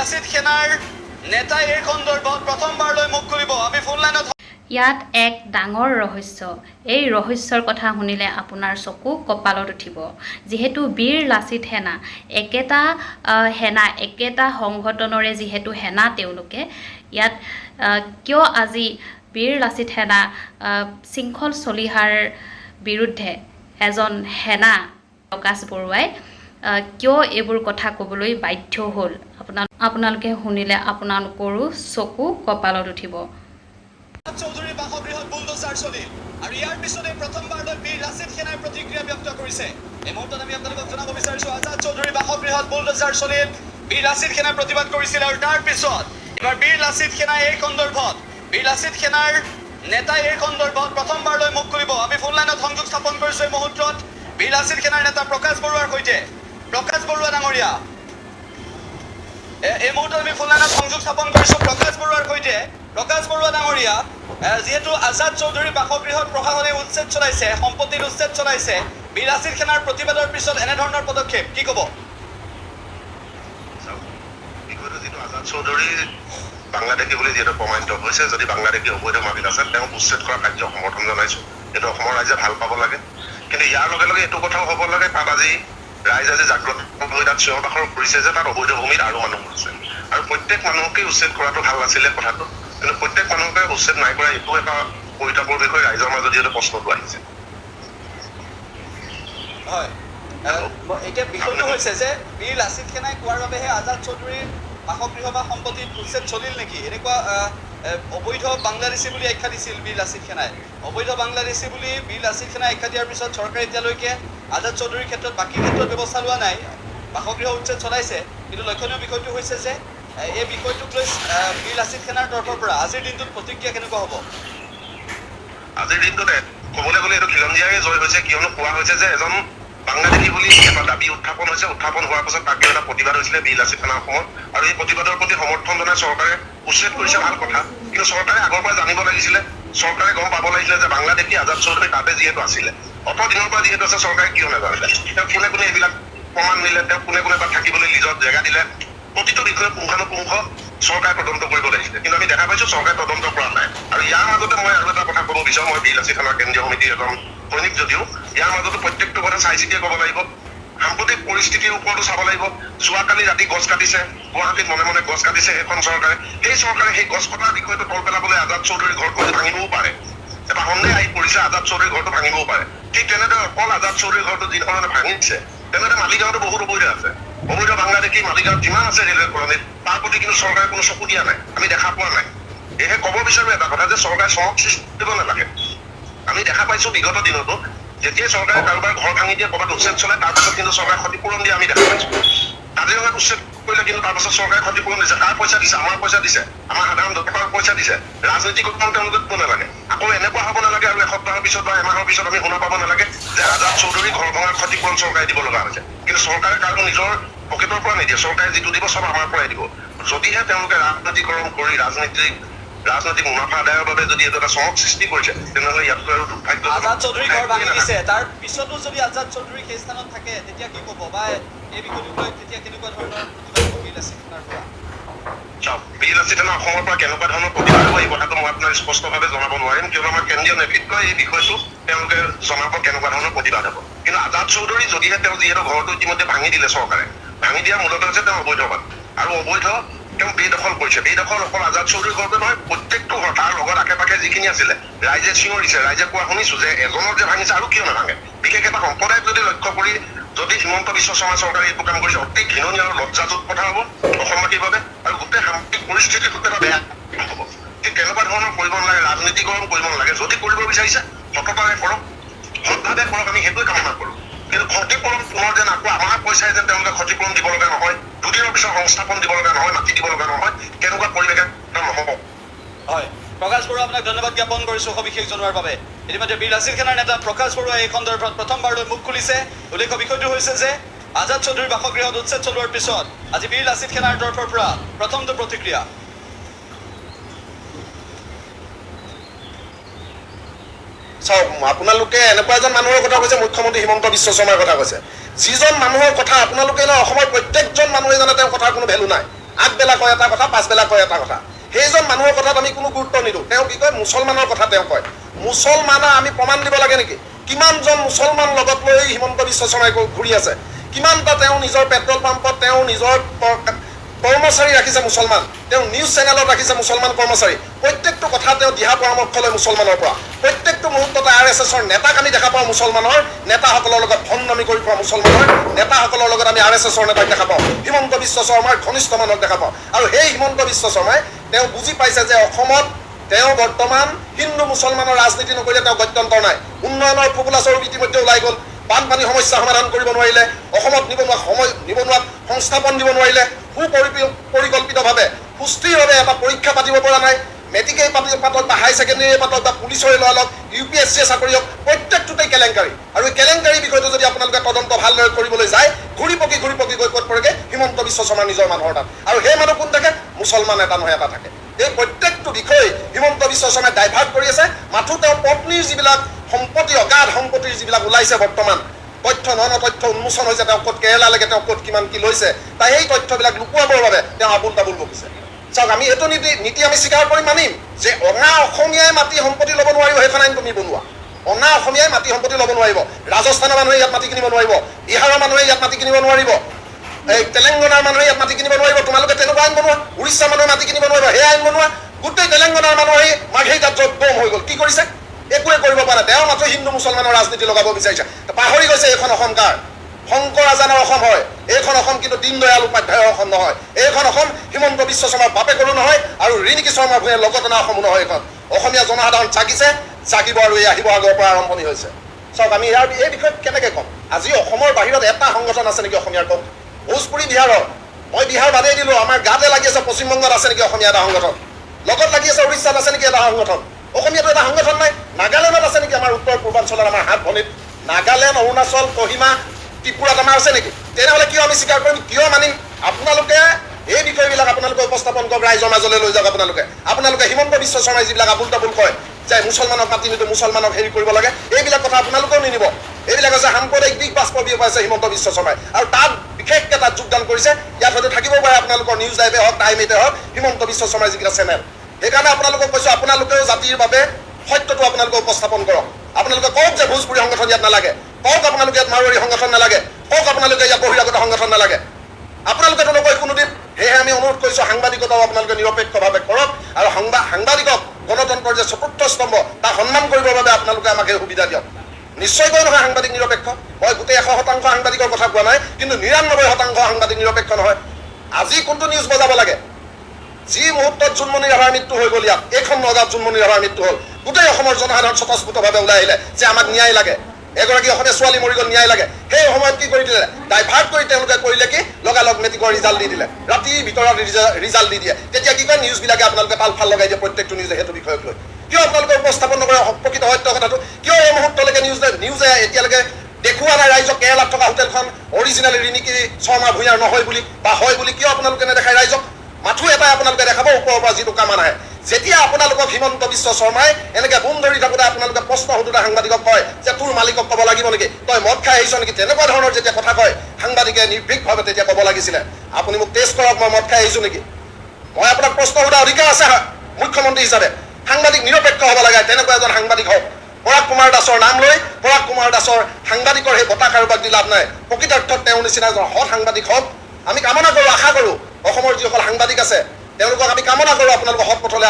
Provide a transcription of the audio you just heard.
লাচিত সেনাৰ নেতাই এই সন্দৰ্ভত প্ৰথমবাৰলৈ মুখ খুলিব। আমি ফোন লাইনত ইয়াত এক ডাঙৰ ৰহস্য। এই ৰহস্যৰ কথা শুনিলে আপোনাৰ চকু কপালত উঠিব। যিহেতু বীৰ লাচিত সেনা একেটা একেটা সংগঠনৰে যিহেতু সেনা তেওঁলোকে, ইয়াত কিয় আজি বীৰ লাচিত সেনা শৃংখল চলিহাৰ বিৰুদ্ধে এজন সেনা প্ৰকাশ বৰুৱাই কিয় এইবোৰ কথা ক'বলৈ বাধ্য হ'ল, আপোনালোকে শুনিলে আপোনালোকৰো চকু কপালত উঠিব। চৌধুৰীৰ বাসগৃহত বুলডোজাৰ চলিল আৰু ইয়াৰ পিছতে প্ৰথমবাৰলৈ বীৰ লাচিত সেনাই প্ৰতিক্ৰিয়া ব্যক্ত কৰিছে। এই মুহূৰ্তত আমি আপোনালোকক জনাব বিচাৰিছো, আজাদ চৌধুৰীৰ বাসগৃহত বুলডোজাৰ চলিল, বীৰ লাচিত সেনাই প্ৰতিবাদ কৰিছিল আৰু তাৰ পিছত এবাৰ বীৰ লাচিত সেনাই এই সন্দৰ্ভত বীৰ লাচিত সেনাৰ নেতাই এই সন্দৰ্ভত প্ৰথমবাৰলৈ মুখ খুলিব। আমি ফোন লাইনত সংযোগ স্থাপন কৰিছো এই মুহূৰ্তত বীৰ লাচিত সেনাৰ নেতা প্ৰকাশ বৰুৱাৰ সৈতে। প্ৰকাশ বৰুৱা ডাঙৰীয়া, এই মুহূৰ্তত আমি ফোন লাইনত সংযোগ স্থাপন কৰিছো প্ৰকাশ বৰুৱাৰ সৈতে। প্ৰকাশ বৰুৱা ডাঙৰীয়া, যিহেতু আজাদ চৌধুৰীৰ বাসগৃহত প্ৰশাসনে উচ্ছেদ চলাইছে, সম্পত্তিৰ উচ্ছেদ চলাইছে, বীৰ লাচিত সেনাৰ প্ৰতিবাদৰ পিছত এনেধৰণৰ পদক্ষেপ কি ক'ব? যিটো আজাদ চৌধুৰী বাংলাদেশী বুলি যিহেতু প্ৰমাণিত হৈছে, যদি বাংলাদেশী অবৈধ মাটিত আছে তেওঁক উচ্ছেদ কৰা কাৰ্য সমৰ্থন জনাইছো। এইটো অসমৰ ৰাইজে ভাল পাব লাগে। কিন্তু ইয়াৰ লগে লগে এইটো কথাও হ'ব লাগে, তাত আজি ৰাইজ আজি জাগ্ৰত হৈ তাত চিঞৰ বাখৰ কৰিছে যে তাত অবৈধ ভূমিত আৰু মানুহ আছে আৰু প্ৰত্যেক মানুহকে উচ্ছেদ কৰাটো ভাল নাছিলে কথাটো, কিন্তু প্ৰত্যেক মানুহকে উচ্ছেদ নাই কৰা এইটো এটা পৰিতাপৰ বিষয়ে ৰাইজৰ মাজত যিহেতু প্ৰশ্নটো আহিছে। হয়, এতিয়া বিষয়টো হৈছে যে বীৰ লাচিত সেনাই কোৱাৰ বাবেহে আজাদ চৌধুৰীৰ বাসগৃহ বা সম্পত্তিত উচ্ছেদ চলিল নেকি? এনেকুৱা অবৈধ বাংলাদেশী বুলি আখ্যা দিছিল বীৰ লাচিত সেনাই। অবৈধ বাংলাদেশী বুলি বীৰ লাচিত সেনাই আখ্যা দিয়াৰ পিছত চৰকাৰে এতিয়ালৈকে আজাদ চৌধুৰীৰ ক্ষেত্ৰত বাকী ক্ষেত্ৰত ব্যৱস্থা লোৱা নাই। বাসগৃহ উচ্ছেদ চলাইছে, কিন্তু লক্ষণীয় বিষয়টো হৈছে যে এই বিষয়টোক লৈ বীৰ লাচিত সেনাৰ তৰফৰ পৰা আজিৰ দিনটোত প্ৰতিক্ৰিয়া কেনেকুৱা হ'ব? আজিৰ দিনটোত ক'বলৈ গ'লে এইটো খিলঞ্জীয়াই জয় হৈছে, কিয়নো কোৱা হৈছে যে এজন বাংলাদেশী বুলি এটা দাবী উত্থাপন হৈছে। উত্থাপন হোৱাৰ পাছত তাক এটা প্ৰতিবাদ হৈছিলে বীৰ লাচিত সেনাৰ অসমত, আৰু এই প্ৰতিবাদৰ প্ৰতি সমৰ্থন জনাই চৰকাৰে উচ্ছেদ কৰিছে, ভাল কথা। কিন্তু চৰকাৰে আগৰ পৰা জানিব লাগিছিলে, চৰকাৰে গম পাব লাগিছিলে যে বাংলাদেশী আজাদ চৌধুৰী তাতে যিহেতু আছিলে, অত দিনৰ পৰা যিহেতু আছে, চৰকাৰে কিয় নাজানিলে? তেওঁ কোনে কোনে এইবিলাক প্ৰমাণ দিলে, তেওঁ কোনে কোনে তাত থাকিবলৈ নিজৰ জেগা দিলে, প্ৰতিটো বিষয়ে পুংখানুপুংখ চৰকাৰে তদন্ত কৰিব লাগিছিলে। কিন্তু আমি দেখা পাইছো চৰকাৰে তদন্ত কৰা নাই। আৰু ইয়াৰ মাজতে মই আৰু এটা কথা ক'ব বিচাৰো, মই বীৰ লাচিত সেনাৰ কেন্দ্ৰীয় সমিতিৰ এজন সৈনিক যদিও ইয়াৰ মাজতো প্ৰত্যেকটো কথা চাই চিতিয়ে ক'ব লাগিব। সাম্প্ৰতিক পৰিস্থিতিৰ ওপৰতো চাব লাগিব। যোৱাকালি ৰাতি গছ কাটিছে, গুৱাহাটীত মনে মনে গছ কাটিছে সেইখন চৰকাৰে। সেই চৰকাৰে সেই গছ কটাৰ বিষয়টো তল পেলাবলৈ আজাদ চৌধুৰীৰ ঘৰটো ভাঙিবও পাৰে, এটা সন্দেহ আহি পৰিছে, আজাদ চৌধুৰীৰ ঘৰটো ভাঙিবও পাৰে। ঠিক তেনেদৰে অকল আজাদ চৌধুৰীৰ ঘৰটো যিধৰণে ভাঙিছে, তেনেদৰে মালিগাঁৱতো বহুত অবৈধ আছে। অবৈধ বাংলাদেশী মালিগাঁৱত যিমান আছে ৰেলৱে কলনীত, তাৰ প্ৰতি কিন্তু চৰকাৰে কোনো চকু দিয়া নাই, আমি দেখা পোৱা নাই। সেয়েহে ক'ব বিচাৰো এটা কথা যে চৰকাৰে চমক সৃষ্টি দিব নালাগে। আমি দেখা পাইছো বিগত দিনতো যেতিয়াই চৰকাৰে কাৰোবাৰ ঘৰ ভাঙি দিয়ে, ক'ৰবাত উচ্ছেদ চলাই, তাৰ পাছত কিন্তু চৰকাৰে ক্ষতিপূৰণ দিয়ে আমি দেখা পাইছো। কাজিৰঙাত উচ্ছেদ কৰিলে কিন্তু তাৰ পাছত চৰকাৰে ক্ষতিপূৰণ দিছে, তাৰ পইচা দিছে, আমাৰ পইচা দিছে, আমাৰ সাধাৰণ জনতাৰ পইচা দিছে। ৰাজনৈতিক উত্তম তেওঁলোকে দিব নালাগে। আকৌ এনেকুৱা হ'ব নালাগে আৰু এসপ্তাহৰ পিছত বা এমাহৰ পিছত আমি শুনা পাব নালাগে যে আজাদ চৌধুৰী ঘৰ ভঙাৰ ক্ষতিপূৰণ চৰকাৰে দিব লগা হৈছে। কিন্তু চৰকাৰে কাৰো নিজৰ পকেটৰ পৰা নিদিয়ে, চৰকাৰে যিটো দিব চব আমাৰ পৰাই দিব। যদিহে তেওঁলোকে ৰাজনীতিকৰণ কৰি ৰাজনৈতিক মুনাফা আদায়ৰ বাবে যদি এইটো এটা চমক সৃষ্টি কৰিছে, তেনেহ'লে ইয়াতকৈ আৰু দুৰ্ভাগ্য। আজাদ চৌধুৰী ঘৰ ভাঙি দিছে, তাৰ পিছতো যদি আজাদ চৌধুৰী সেই স্থানত থাকে, তেতিয়া কি ক'ব বা এই বিষয়টোক লৈ তেতিয়া কেনেকুৱা ধৰণৰ প্ৰতিবাদ হ'ব বীৰ লাচিত সেনাৰ পৰা? বীৰ লাচিত সেনা অসমৰ পৰা কেনেকুৱা ধৰণৰ প্ৰতিবাদ হ'ব এই কথাটো মই আপোনাক স্পষ্টভাৱে জনাব নোৱাৰিম, কিয়নো আমাৰ কেন্দ্ৰীয় নেতৃত্বই এই বিষয়টো তেওঁলোকে জনাব কেনেকুৱা ধৰণৰ প্ৰতিবাদ হ'ব। কিন্তু আজাদ চৌধুৰী যদিহে তেওঁ যিহেতু ঘৰটো ইতিমধ্যে ভাঙি দিলে চৰকাৰে, ভাঙি দিয়া মূলত হৈছে তেওঁ অবৈধবাদ, আৰু অবৈধ তেওঁ বেদখল কৰিছে। বেদখল অকল আজাদ চৌধুৰীৰ ঘৰতে নহয়, প্ৰত্যেকটো ঘৰ, তাৰ লগত আশে পাশে যিখিনি আছিলে, ৰাইজে চিঞৰিছে, ৰাইজে কোৱা শুনিছো যে এজনৰ যে ভাঙিছে আৰু কিয় নাভাঙে। বিশেষ এটা সম্প্ৰদায়ক যদি লক্ষ্য কৰি যদি হিমন্ত বিশ্ব শৰ্মা চৰকাৰে এইটো কাম কৰিছে, অতি ঘৃণনীয় আৰু লজ্জাজনক কথা হ'ব অসমবাসীৰ বাবে, আৰু গোটেই সামগ্ৰিক পৰিস্থিতিটো এটা বেয়া হ'ব। ঠিক তেনেকুৱা ধৰণৰ কৰিব নালাগে, ৰাজনীতিকৰণ কৰিব নালাগে। যদি কৰিব বিচাৰিছে সততাৰে কৰক, সৎভাৱে কৰক, আমি সেইটোৱে কামনা কৰোঁ। কিন্তু ক্ষতিপূৰণ পুনৰ যেন আকৌ আমাৰ পইচাই যেন তেওঁলোকে ক্ষতিপূৰণ দিব লগা নহয়, দুদিনৰ পিছত সংস্থাপন দিব লগা নহয়, মাটি দিব লগা নহয়, কেনেকুৱা পৰিৱেশে নহ'ব। হয়, প্ৰকাশ বৰুৱা, আপোনাক ধন্যবাদ জ্ঞাপন কৰিছোঁ সবিশেষ জনোৱাৰ বাবে। ইতিমধ্যে বীৰ লাচিত সেনাৰ নেতা প্ৰকাশ বৰুৱাই এই সন্দৰ্ভত প্ৰথমবাৰলৈ মুখ খুলিছে। উল্লেখ্য বিষয়টো হৈছে যে আজাদ চৌধুৰীৰ বাসগৃহত উচ্ছেদ চলোৱাৰ পিছত আজি বীৰ লাচিত সেনাৰ তৰফৰ পৰা প্ৰথমটো প্ৰতিক্ৰিয়া। চাওক, আপোনালোকে এনেকুৱা এজন মানুহৰ কথা কৈছে, মুখ্যমন্ত্ৰী হিমন্ত বিশ্ব শৰ্মাৰ কথা কৈছে, যিজন মানুহৰ কথা আপোনালোকে অসমৰ প্ৰত্যেকজন মানুহে জানে তেওঁৰ কথাৰ কোনো ভেলু নাই। আগবেলা কয় এটা কথা, পাছবেলা কয় এটা কথা। সেইজন মানুহৰ কথাত আমি কোনো গুৰুত্ব নিদিওঁ। তেওঁ কি কয়, মুছলমানৰ কথা তেওঁ কয়। মুছলমানৰ আমি প্ৰমাণ দিব লাগে নেকি? কিমানজন মুছলমান লগত লৈ হিমন্ত বিশ্ব শৰ্মাই ঘূৰি আছে, কিমানটা তেওঁ নিজৰ পেট্ৰল পাম্পত তেওঁ নিজৰ কৰ্মচাৰী ৰাখিছে মুছলমান, তেওঁ নিউজ চেনেলত ৰাখিছে মুছলমান কৰ্মচাৰী। প্ৰত্যেকটো কথা তেওঁ দিহা পৰামৰ্শ লয় মুছলমানৰ পৰা। প্ৰত্যেকটো মুহূৰ্ততে RSSৰ নেতাক আমি দেখা পাওঁ, মুছলমানৰ নেতাসকলৰ লগত ভণ্ডামি কৰি ফুৰা মুছলমানৰ নেতাসকলৰ লগত আমি RSSৰ নেতাক দেখা পাওঁ, হিমন্ত বিশ্ব শৰ্মাৰ ঘনিষ্ঠ মানুহক দেখা পাওঁ। আৰু সেই হিমন্ত বিশ্ব শৰ্মাই তেওঁ বুজি পাইছে যে অসমত তেওঁ বৰ্তমান হিন্দু মুছলমানৰ ৰাজনীতি নকৰিলে তেওঁ গত্যন্তৰ নাই। উন্নয়নৰ ফুকুলাচৰ ইতিমধ্যে ওলাই গ'ল, বানপানী সমস্যা সমাধান কৰিব নোৱাৰিলে, অসমত নিবনুৱাক সংস্থাপন দিব নোৱাৰিলে, সুপৰিকল্পিতভাৱে সুস্থিৰভাৱে এটা পৰীক্ষা পাতিব পৰা নাই, মেট্ৰিকে পাতক বা হাই ছেকেণ্ডেৰী পাতক বা পুলিচৰে লোৱা লওক, UPSC চাকৰি হওক, প্ৰত্যেকটোতেই কেলেংকাৰী। আৰু এই কেলেংকাৰী বিষয়টো যদি আপোনালোকে তদন্ত ভালদৰে কৰিবলৈ যায়, ঘূৰি পকি গৈ ক'ত পৰেগৈ, হিমন্ত বিশ্ব শৰ্মাৰ নিজৰ মানুহৰ তাত। আৰু সেই মানুহ কোন থাকে? মুছলমান এটা নহয় এটা থাকে। এই প্ৰত্যেকটো বিষয় হিমন্ত বিশ্ব শৰ্মাই ডাইভাৰ্ট কৰি আছে। মাথো তেওঁ পত্নীৰ যিবিলাক সম্পত্তি, অগাধ সম্পত্তিৰ যিবিলাক ওলাইছে বৰ্তমান, তথ্য তথ্য উন্মোচন হৈছে, তেওঁ ক'ত কেৰেলালৈকে তেওঁ ক'ত কিমান কি লৈছে, তাই সেই তথ্যবিলাক লুকুৱাবৰ বাবে তেওঁ আবুল তাবুল বকিছে। চাওক, আমি এইটো নীতি আমি স্বীকাৰ কৰি মানিম যে অনা অসমীয়াই মাটি সম্পত্তি ল'ব নোৱাৰিব। সেইখন আইন তুমি বনোৱা। অনা অসমীয়াই মাটি সম্পত্তি ল'ব নোৱাৰিব। ৰাজস্থানৰ মানুহে ইয়াত মাটি কিনিব নোৱাৰিব, বিহাৰৰ মানুহে ইয়াত মাটি কিনিব নোৱাৰিব, এই তেলেংগানাৰ মানুহে ইয়াত মাটি কিনিব নোৱাৰিব। তোমালোকে তেনেকুৱা আইন বনোৱা। উৰিষ্যাৰ মানুহে মাটি কিনিব নোৱাৰিব, সেই আইন বনোৱা। গোটেই তেলেংগানাৰ মানুহে মাৰ্ঘেৰিটাত বম হৈ গ'ল, কি কৰিছে? একোৱে কৰিব পৰা নাই। তেওঁ মাত্ৰ হিন্দু মুছলমানৰ ৰাজনীতি লগাব বিচাৰিছে। পাহৰি গৈছে এইখন অসম কাৰ? শংকৰ আজানৰ অসম হয় এইখন অসম, কিন্তু দীনদয়াল উপাধ্যায়ৰ অসম নহয়। এইখন অসম হিমন্ত বিশ্ব শৰ্মাৰ বাপেকৰো নহয়, আৰু ৰিণিকী শৰ্মাৰ ভূঞাৰ লগত অনা অসমো নহয়। এইখন অসমীয়া জনসাধাৰণ জাগিছে, জাগিব, আৰু এই আহিব আগৰ পৰা আৰম্ভণি হৈছে। চাওক, আমি এই বিষয়ত কেনেকৈ ক'ম? আজি অসমৰ বাহিৰত এটা সংগঠন আছে নেকি অসমীয়াৰ? কওক। ভোজপুৰী বিহাৰৰ, মই বিহাৰ বাদেই দিলোঁ, আমাৰ গাতে লাগি আছে পশ্চিমবংগত আছে নেকি অসমীয়া এটা সংগঠন? লগত লাগি আছে উৰিষ্যাত আছে নেকি এটা সংগঠন? অসমীয়াটো এটা সংগঠন নাই। নাগালেণ্ডত আছে নেকি? আমাৰ উত্তৰ পূৰ্বাঞ্চলত আমাৰ হাত ভনীত নাগালেণ্ড, অৰুণাচল, কহিমা, ত্ৰিপুৰাত আমাৰ আছে নেকি? তেনেহ'লে কিয় আমি স্বীকাৰ কৰিম, কিয় মানিম? আপোনালোকে এই বিষয়বিলাক আপোনালোকে উপস্থাপন কৰক, ৰাইজৰ মাজলৈ লৈ যাওক। আপোনালোকে হিমন্ত বিশ্ব শৰ্মাই যিবিলাক আবুল তাবুল কয় যে মুছলমানক মাতি নিদিওঁ, মুছলমানক হেৰি কৰিব লাগে, এইবিলাক কথা আপোনালোকেও নিনিব। এইবিলাক হৈছে সাম্প্ৰদায়িক দিশ বাষ্প বিয়পাইছে হিমন্ত বিশ্ব শৰ্মাই, আৰু তাত বিশেষকৈ তাত যোগদান কৰিছে। ইয়াত হয়তো থাকিব পাৰে আপোনালোকৰ নিউজ লাইভে হওক, টাইম এইটে হওক, হিমন্ত বিশ্ব শৰ্মাৰ যিকেইটা চেনেল। সেইকাৰণে আপোনালোকক কৈছোঁ, আপোনালোকেও জাতিৰ বাবে সত্যটো আপোনালোকে উপস্থাপন কৰক। আপোনালোকে কওক যে ভোজপুৰী সংগঠন ইয়াত নালাগে, কওক আপোনালোকে ইয়াত মাৰোৱাৰী সংগঠন নালাগে, কওক আপোনালোকে ইয়াত বহিৰাগত সংগঠন নালাগে। আপোনালোকেতো নকয় কোনোদিন। সেয়েহে আমি অনুৰোধ কৰিছোঁ, সাংবাদিকতাও আপোনালোকে নিৰপেক্ষভাৱে কৰক, আৰু সাংবাদিকক গণতন্ত্ৰৰ যে চতুৰ্থ স্তম্ভ তাক সন্মান কৰিবৰ বাবে আপোনালোকে আমাক এই সুবিধা দিয়ক। নিশ্চয়কৈ নহয় সাংবাদিক নিৰপেক্ষ। মই গোটেই 100% সাংবাদিকৰ কথা কোৱা নাই, কিন্তু 99% সাংবাদিক নিৰপেক্ষ নহয়। আজি কোনটো নিউজ বজাব লাগে? যি মুহূৰ্তত জোনমণি ৰাভাৰ মৃত্যু হৈ গ'ল, ইয়াত এইখন নগাঁৱত জোনমণি ৰাভাৰ মৃত্যু হ'ল, গোটেই অসমৰ জনসাধাৰণ স্বতঃস্ফূৰ্তভাৱে ওলাই আহিলে যে আমাক ন্যায় লাগে, এগৰাকী অসমীয়া ছোৱালী মৰি গ'ল, ন্যায় লাগে। সেই সময়ত কি কৰি দিলে? ডাইভাৰ্ট কৰি তেওঁলোকে কৰিলে কি, লগালগ মেট্ৰিকৰ ৰিজাল্ট দি দিলে, ৰাতিৰ ভিতৰত ৰিজাল্ট দি দিয়ে। তেতিয়া কি কয়, নিউজবিলাকে আপোনালোকে তালফাল লগাই দিয়ে প্ৰত্যেকটো নিউজে সেইটো বিষয়ক লৈ। কিয় আপোনালোকে উপস্থাপন নকৰে প্ৰকৃত সত্য কথাটো? কিয় এই মুহূৰ্তলৈকে নিউজে এতিয়ালৈকে দেখুওৱা নাই ৰাইজক কেৰেলাত থকা হোটেলখন অৰিজিনেল ৰিণিকী শৰ্মা ভূঞাৰ নহয় বুলি বা হয় বুলি? কিয় আপোনালোকে নেদেখায় ৰাইজক? মাথো এটাই আপোনালোকে দেখাব, ওপৰৰ পৰা যিটো কামান আহে। যেতিয়া আপোনালোকক হিমন্ত বিশ্ব শৰ্মাই এনেকৈ বোম ধৰি থাকোঁতে আপোনালোকে প্ৰশ্ন সোধোতে সাংবাদিকক কয় যে তোৰ মালিকক ক'ব লাগিব নেকি, তই মদ খাই আহিছ নেকি, তেনেকুৱা ধৰণৰ যেতিয়া কথা কয় সাংবাদিকে নিৰ্ভীকভাৱে তেতিয়া ক'ব লাগিছিলে, আপুনি মোক টেষ্ট কৰক, মই মদ খাই আহিছোঁ নেকি। মই আপোনাক প্ৰশ্ন সোধা অধিকাৰ আছে মুখ্যমন্ত্ৰী হিচাপে। সাংবাদিক নিৰপেক্ষ হ'ব লাগে, তেনেকুৱা এজন সাংবাদিক হওক। পৰাগ কুমাৰ দাসৰ নাম লৈ পৰাগ কুমাৰ দাসৰ সাংবাদিকৰ সেই বঁটা কাৰোবাক দি লাভ নাই। প্ৰকৃতাৰ্থত তেওঁৰ নিচিনা এজন সৎ সাংবাদিক হওক। আমি কামনা কৰোঁ, আশা কৰোঁ অসমৰ যিসকল সাংবাদিক আছে তেওঁলোকক আমি কামনা কৰোঁ আপোনালোকৰ সৎ পথলৈ